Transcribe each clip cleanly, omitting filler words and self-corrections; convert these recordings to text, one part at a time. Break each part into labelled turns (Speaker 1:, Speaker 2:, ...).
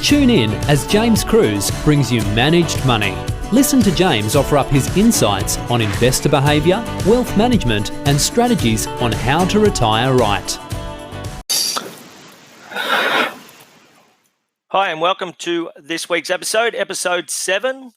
Speaker 1: Tune in as James Cruz brings you Managed Money. Listen to James offer up his insights on investor behaviour, wealth management and strategies on how to retire right.
Speaker 2: Hi and welcome to this week's episode 7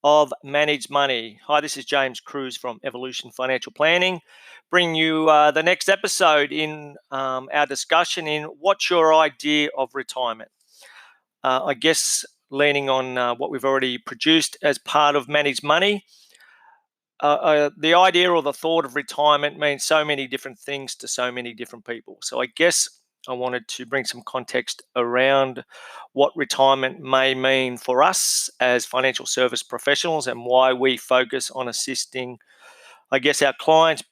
Speaker 2: of Managed Money. Hi, this is James Cruz from Evolution Financial Planning, bringing you the next episode in our discussion in what's your idea of retirement. I guess leaning on what we've already produced as part of Managed Money, the idea or the thought of retirement means so many different things to so many different people. So I guess I wanted to bring some context around what retirement may mean for us as financial service professionals and why we focus on assisting, I guess, our clients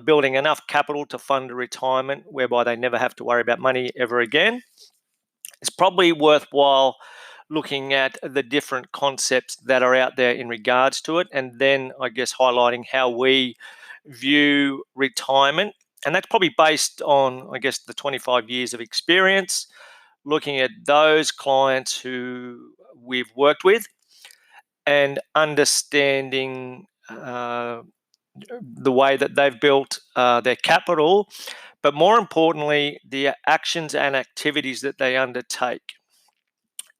Speaker 2: building enough capital to fund a retirement whereby they never have to worry about money ever again. It's probably worthwhile looking at the different concepts that are out there in regards to it, and then I guess highlighting how we view retirement. And that's probably based on, I guess, the 25 years of experience, looking at those clients who we've worked with and understanding the way that they've built their capital, but more importantly, the actions and activities that they undertake.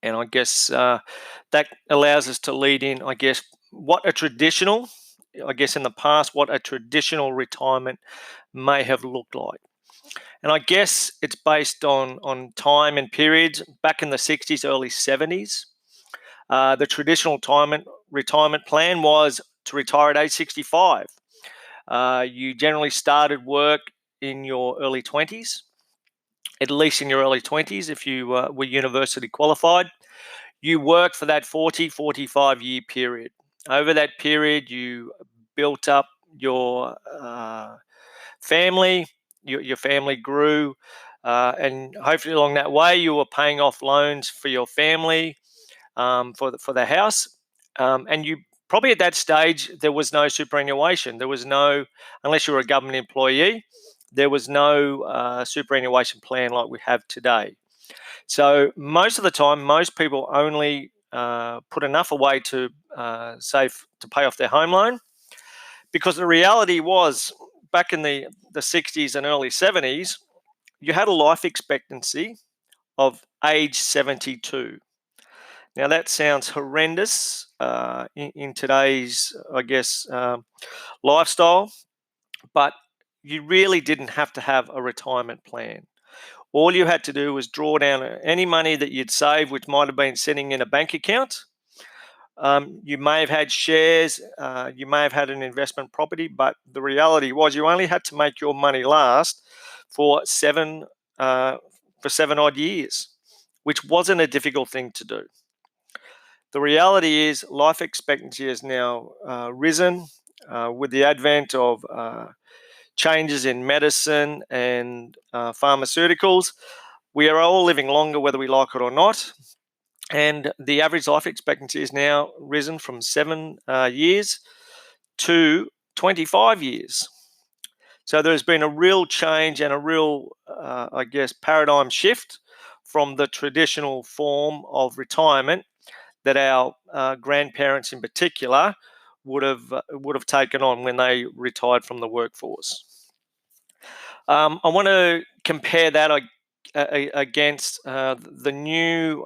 Speaker 2: And I guess that allows us to lead in, I guess, in the past, what a traditional retirement may have looked like. And I guess it's based on time and periods. Back in the 60s, early 70s, the traditional retirement plan was to retire at age 65. You generally started work in your early 20s, at least in your early 20s if you were university qualified. You worked for that 45 year period. Over that period, you built up your family, your family grew, and hopefully along that way you were paying off loans for your family, for the house, and you probably at that stage there was no superannuation. There was no, unless you were a government employee, there was no superannuation plan like we have today. So most of the time, most people only put enough away to save to pay off their home loan, because the reality was back in the 60s and early 70s, you had a life expectancy of age 72. Now that sounds horrendous in today's, I guess, lifestyle, but you really didn't have to have a retirement plan. All you had to do was draw down any money that you'd saved, which might have been sitting in a bank account. You may have had shares, you may have had an investment property, but the reality was you only had to make your money last for seven odd years, which wasn't a difficult thing to do. The reality is life expectancy has now risen with the advent of changes in medicine and pharmaceuticals. We are all living longer, whether we like it or not. And the average life expectancy is now risen from 7 years to 25 years. So there's been a real change and a real, I guess, paradigm shift from the traditional form of retirement that our grandparents in particular would have taken on when they retired from the workforce. I want to compare that against the new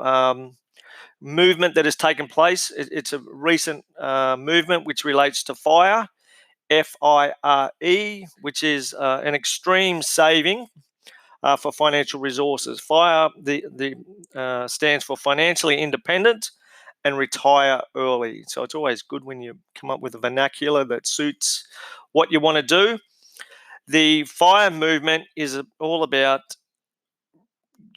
Speaker 2: movement that has taken place. It's a recent movement which relates to FIRE, FIRE, which is an extreme saving for financial resources. FIRE stands for financially independent and retire early. So it's always good when you come up with a vernacular that suits what you want to do. The FIRE movement is all about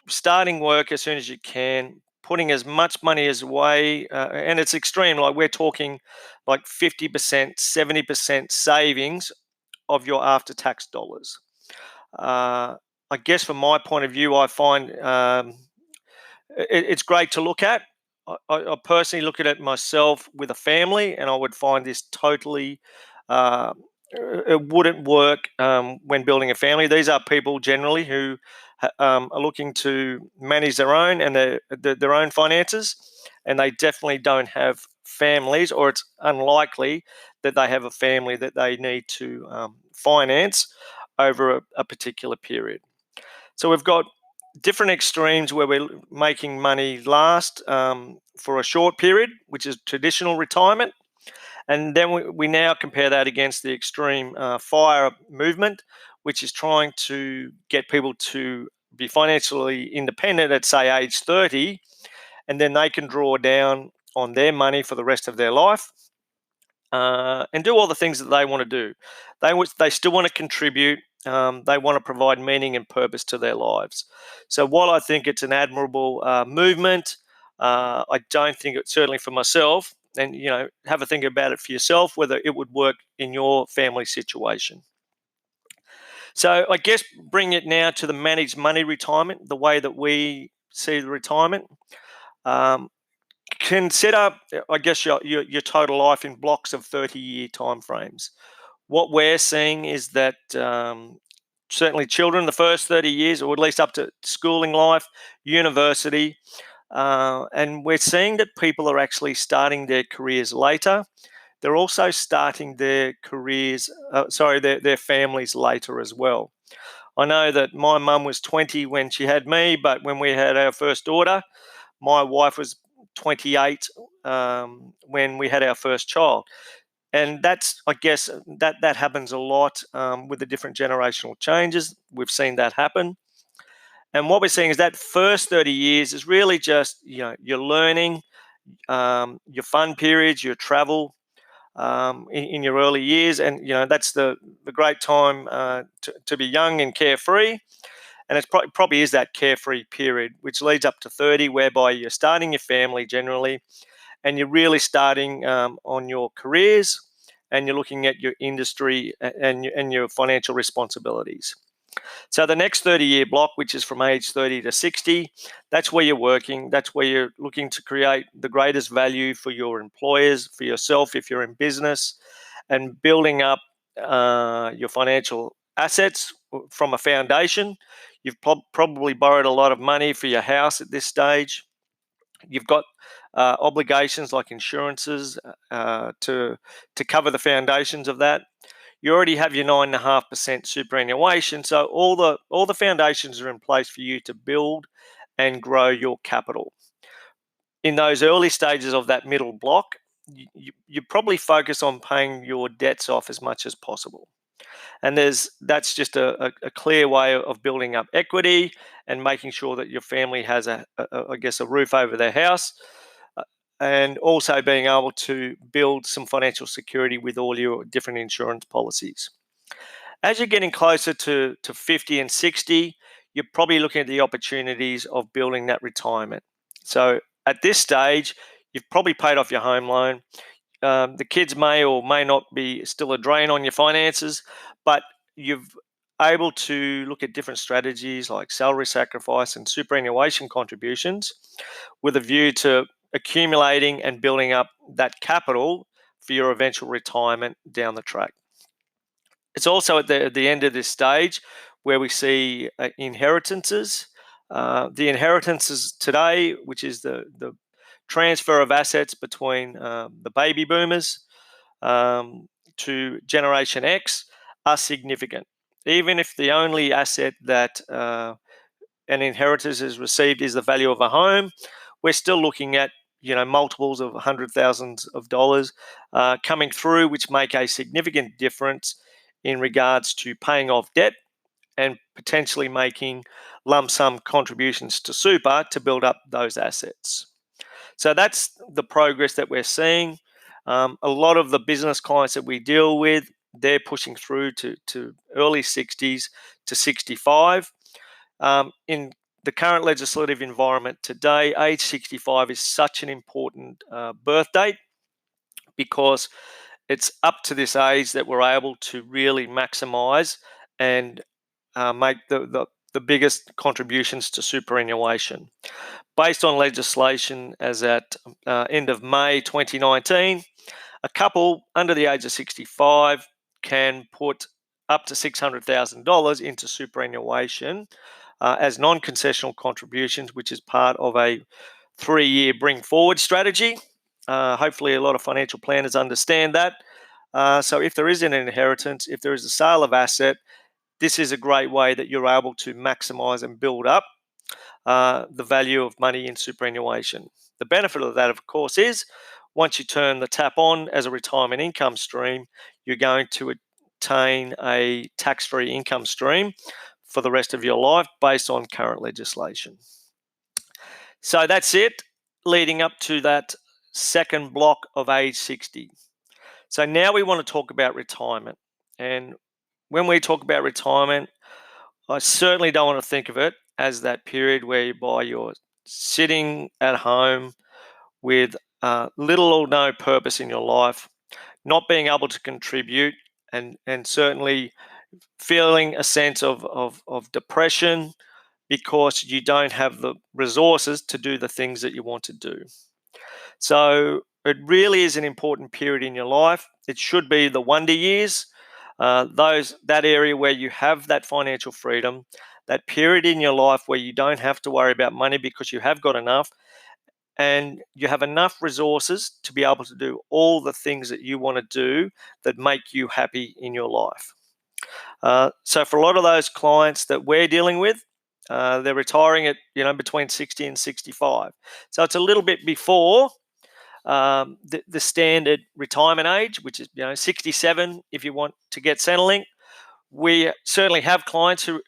Speaker 2: starting work as soon as you can, putting as much money as away, and it's extreme. Like we're talking like 50%, 70% savings of your after-tax dollars. I guess from my point of view, I find it's great to look at. I personally look at it myself with a family, and I would find this totally, it wouldn't work when building a family. These are people generally who are looking to manage their own and their own finances, and they definitely don't have families, or it's unlikely that they have a family that they need to finance over a particular period. So we've got different extremes where we're making money last for a short period, which is traditional retirement. And then we now compare that against the extreme FIRE movement, which is trying to get people to be financially independent at, say, age 30, and then they can draw down on their money for the rest of their life and do all the things that they want to do. They still want to contribute. They want to provide meaning and purpose to their lives. So while I think it's an admirable movement, I don't think it's, certainly for myself, and have a think about it for yourself, whether it would work in your family situation. So I guess bring it now to the managed money retirement, the way that we see the retirement. Consider, I guess, your total life in blocks of 30-year timeframes. What we're seeing is that certainly children, the first 30 years, or at least up to schooling life, university, and we're seeing that people are actually starting their careers later. They're also starting their their families later as well. I know that my mum was 20 when she had me, but when we had our first daughter, my wife was 28 when we had our first child. And that's, I guess, that happens a lot with the different generational changes. We've seen that happen. And what we're seeing is that first 30 years is really just, your learning, your fun periods, your travel in your early years. And, that's the great time to be young and carefree. And it probably is that carefree period, which leads up to 30, whereby you're starting your family generally, and you're really starting on your careers, and you're looking at your industry and your financial responsibilities. So the next 30-year block, which is from age 30 to 60, that's where you're working. That's where you're looking to create the greatest value for your employers, for yourself if you're in business, and building up your financial assets from a foundation. You've probably borrowed a lot of money for your house at this stage. You've got obligations like insurances to cover the foundations of that. You already have your 9.5% superannuation, so all the foundations are in place for you to build and grow your capital. In those early stages of that middle block, you probably focus on paying your debts off as much as possible. And that's just a clear way of building up equity and making sure that your family has a roof over their house, and also being able to build some financial security with all your different insurance policies. As you're getting closer to 50 and 60, you're probably looking at the opportunities of building that retirement. So at this stage, you've probably paid off your home loan. The kids may or may not be still a drain on your finances, but you've able to look at different strategies like salary sacrifice and superannuation contributions with a view to accumulating and building up that capital for your eventual retirement down the track. It's also at the end of this stage where we see inheritances. The inheritances today, which is the transfer of assets between the baby boomers to Generation X, are significant. Even if the only asset that an inheritance has received is the value of a home, we're still looking at multiples of $100,000s coming through, which make a significant difference in regards to paying off debt and potentially making lump sum contributions to super to build up those assets. So that's the progress that we're seeing. A lot of the business clients that we deal with, they're pushing through to early 60s to 65. In the current legislative environment today, age 65 is such an important birth date, because it's up to this age that we're able to really maximize and make the biggest contributions to superannuation. Based on legislation as at end of May 2019, a couple under the age of 65 can put up to $600,000 into superannuation as non-concessional contributions, which is part of a 3-year bring forward strategy. Hopefully a lot of financial planners understand that. So if there is an inheritance, if there is a sale of asset, this is a great way that you're able to maximize and build up the value of money in superannuation. The benefit of that, of course, is once you turn the tap on as a retirement income stream, you're going to attain a tax-free income stream for the rest of your life based on current legislation. So that's it, leading up to that second block of age 60. So now we want to talk about retirement. And when we talk about retirement, I certainly don't want to think of it as that period whereby you're sitting at home with little or no purpose in your life, not being able to contribute, and certainly feeling a sense of depression because you don't have the resources to do the things that you want to do. So it really is an important period in your life. It should be the wonder years, that area where you have that financial freedom, that period in your life where you don't have to worry about money because you have got enough, and you have enough resources to be able to do all the things that you want to do that make you happy in your life. So for a lot of those clients that we're dealing with, they're retiring at between 60 and 65. So it's a little bit before the standard retirement age, which is 67 if you want to get Centrelink. We certainly have clients who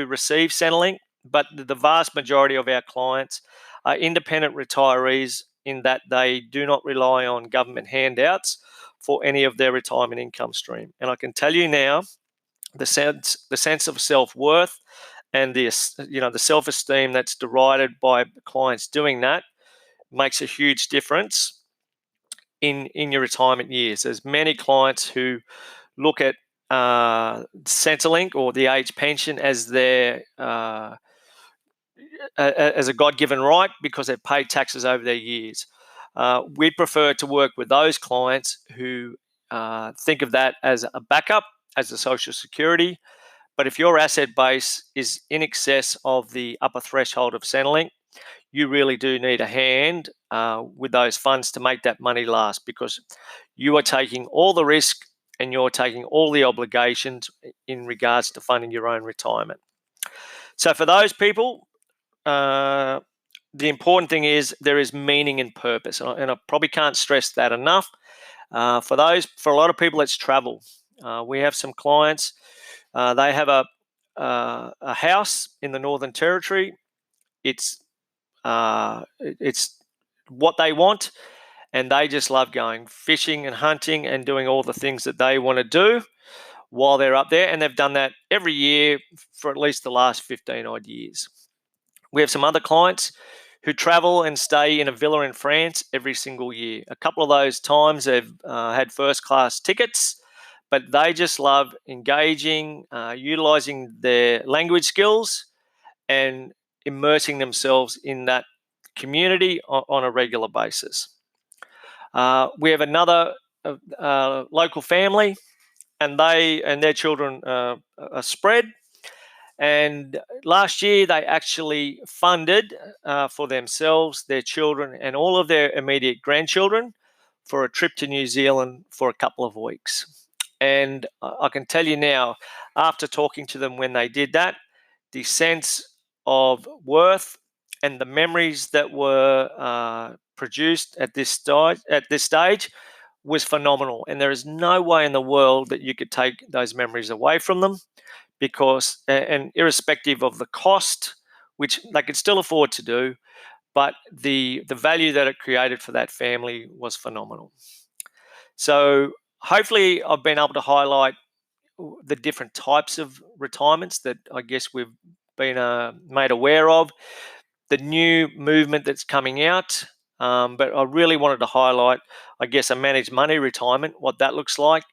Speaker 2: receive Centrelink, but the vast majority of our clients are independent retirees in that they do not rely on government handouts for any of their retirement income stream. And I can tell you now, the sense of self-worth and the self-esteem that's derided by clients doing that makes a huge difference in your retirement years. There's many clients who look at Centrelink or the age pension as their as a God-given right because they've paid taxes over their years. We prefer to work with those clients who think of that as a backup, as a social security. But if your asset base is in excess of the upper threshold of Centrelink, you really do need a hand with those funds to make that money last, because you are taking all the risk and you're taking all the obligations in regards to funding your own retirement. So for those people, the important thing is there is meaning and purpose, and I probably can't stress that enough. For a lot of people, it's travel. We have some clients. They have a house in the Northern Territory. It's what they want, and they just love going fishing and hunting and doing all the things that they want to do while they're up there, and they've done that every year for at least the last 15 odd years. We have some other clients who travel and stay in a villa in France every single year. A couple of those times they've had first class tickets, but they just love engaging, utilizing their language skills and immersing themselves in that community on a regular basis. We have another local family, and their children are spread. And last year, they actually funded for themselves, their children, and all of their immediate grandchildren for a trip to New Zealand for a couple of weeks. And I can tell you now, after talking to them when they did that, the sense of worth and the memories that were produced at this stage was phenomenal. And there is no way in the world that you could take those memories away from them, because, and irrespective of the cost, which they could still afford to do, but the value that it created for that family was phenomenal. So hopefully I've been able to highlight the different types of retirements that I guess we've been made aware of, the new movement that's coming out. But I really wanted to highlight, I guess, a managed money retirement, what that looks like.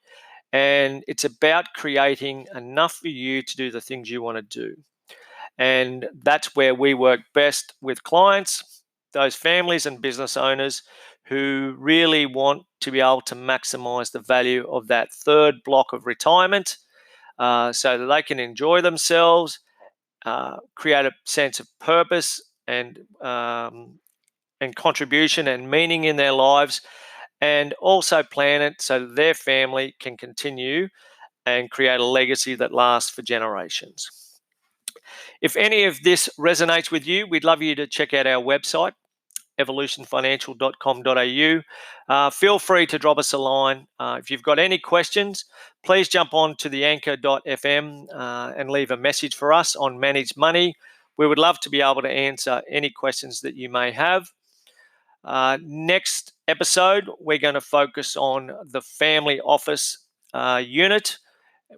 Speaker 2: And it's about creating enough for you to do the things you want to do. And that's where we work best with clients, those families and business owners who really want to be able to maximize the value of that third block of retirement so that they can enjoy themselves create a sense of purpose and contribution and meaning in their lives, and also plan it so that their family can continue and create a legacy that lasts for generations. If any of this resonates with you, we'd love you to check out our website, evolutionfinancial.com.au. Feel free to drop us a line. If you've got any questions, please jump on to the anchor.fm and leave a message for us on Managed Money. We would love to be able to answer any questions that you may have. Next episode, we're going to focus on the family office unit,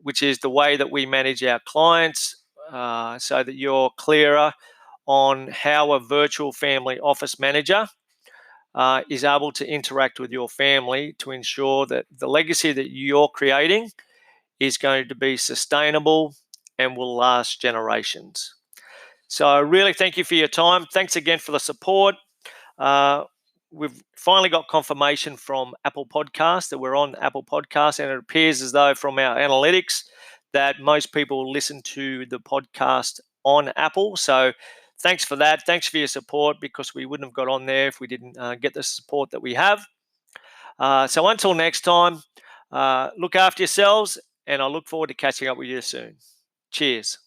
Speaker 2: which is the way that we manage our clients, so that you're clearer on how a virtual family office manager is able to interact with your family to ensure that the legacy that you're creating is going to be sustainable and will last generations. So I really thank you for your time. Thanks again for the support. We've finally got confirmation from Apple Podcasts that we're on Apple Podcasts, and it appears as though from our analytics that most people listen to the podcast on Apple. So thanks for that. Thanks for your support, because we wouldn't have got on there if we didn't get the support that we have. So until next time, look after yourselves, and I look forward to catching up with you soon. Cheers.